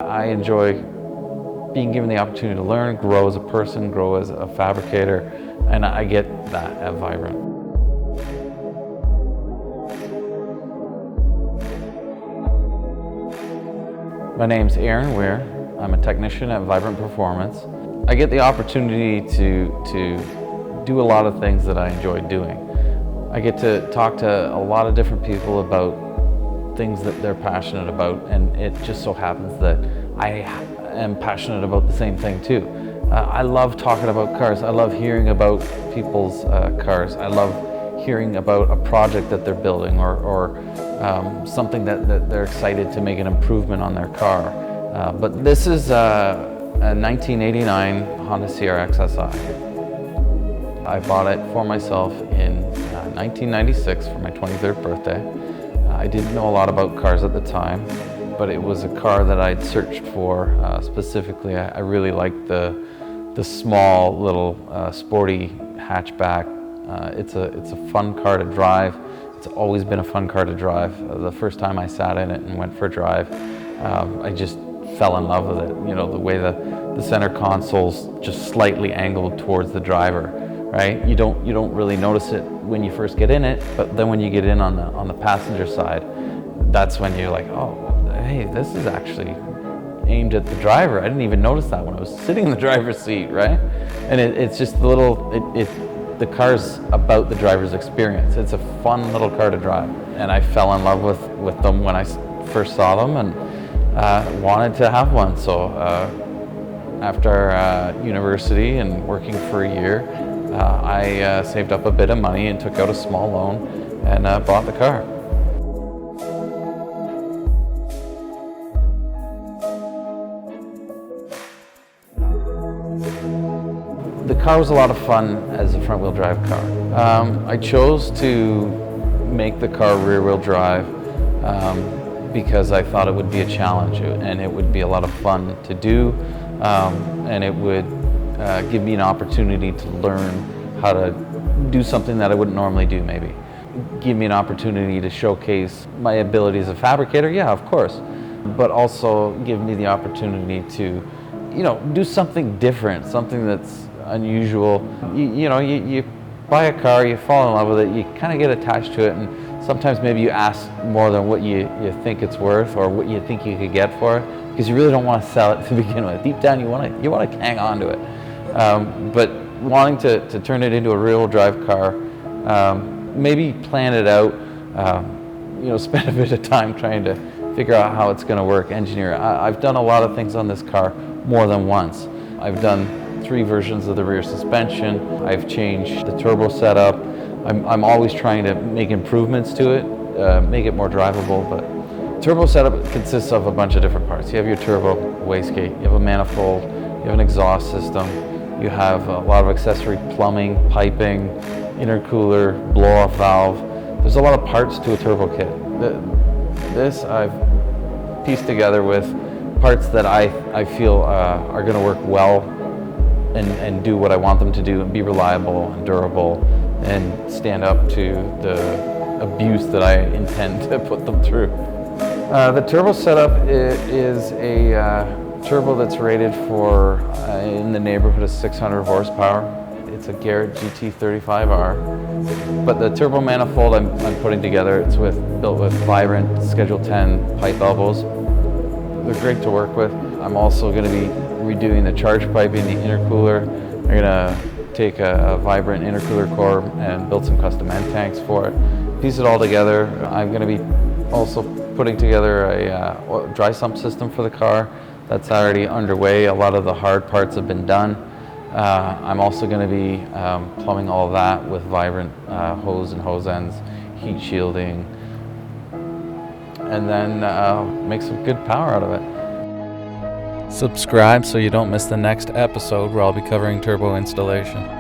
I enjoy being given the opportunity to learn, grow as a person, grow as a fabricator, and I get that at Vibrant. My name's Aaron Weir. I'm a technician at Vibrant Performance. I get the opportunity to do a lot of things that I enjoy doing. I get to talk to a lot of different people about things that they're passionate about, and it just so happens that I am passionate about the same thing too. I love talking about cars. I love hearing about people's cars. I love hearing about a project that they're building or something that they're excited to make an improvement on their car. But this is a 1989 Honda CRX SI. I bought it for myself in 1996 for my 23rd birthday. I didn't know a lot about cars at the time, but it was a car that I'd searched for specifically. I really liked the small little sporty hatchback. It's a fun car to drive. It's always been a fun car to drive. The first time I sat in it and went for a drive, I just fell in love with it. You know, the way the center console's just slightly angled towards the driver, right? You don't really notice it when you first get in it, but then when you get in on the passenger side, that's when you're like, oh, hey, this is actually aimed at the driver. I didn't even notice that when I was sitting in the driver's seat, right? And it's just the car's about the driver's experience. It's a fun little car to drive. And I fell in love with them when I first saw them and wanted to have one. So after university and working for a year, I saved up a bit of money and took out a small loan and bought the car. The car was a lot of fun as a front-wheel drive car. I chose to make the car rear-wheel drive because I thought it would be a challenge and it would be a lot of fun to do, and it would give me an opportunity to learn how to do something that I wouldn't normally do, maybe. Give me an opportunity to showcase my ability as a fabricator, yeah, of course, but also give me the opportunity to, you know, do something different, something that's unusual. You buy a car, you fall in love with it, you kind of get attached to it, and sometimes maybe you ask more than what you think it's worth or what you think you could get for it, because you really don't want to sell it to begin with. Deep down, you want to hang on to it. But wanting to turn it into a rear-wheel drive car, maybe plan it out, spend a bit of time trying to figure out how it's going to work, engineer it. I've done a lot of things on this car more than once. I've done 3 versions of the rear suspension. I've changed the turbo setup. I'm always trying to make improvements to it, make it more drivable. But turbo setup consists of a bunch of different parts. You have your turbo wastegate, you have a manifold, you have an exhaust system, you have a lot of accessory plumbing, piping, intercooler, blow-off valve. There's a lot of parts to a turbo kit. This I've pieced together with parts that I feel are going to work well and do what I want them to do and be reliable and durable and stand up to the abuse that I intend to put them through. The turbo setup is a turbo that's rated for in the neighborhood of 600 horsepower. It's a Garrett GT35R. But the turbo manifold I'm putting together, it's built with Vibrant Schedule 10 pipe elbows. They're great to work with. I'm also going to be redoing the charge piping, the intercooler. I'm going to take a Vibrant intercooler core and build some custom end tanks for it. Piece it all together. I'm going to be also putting together a dry sump system for the car. That's already underway. A lot of the hard parts have been done. I'm also going to be plumbing all of that with Vibrant hose and hose ends, heat shielding, and then make some good power out of it. Subscribe so you don't miss the next episode where I'll be covering turbo installation.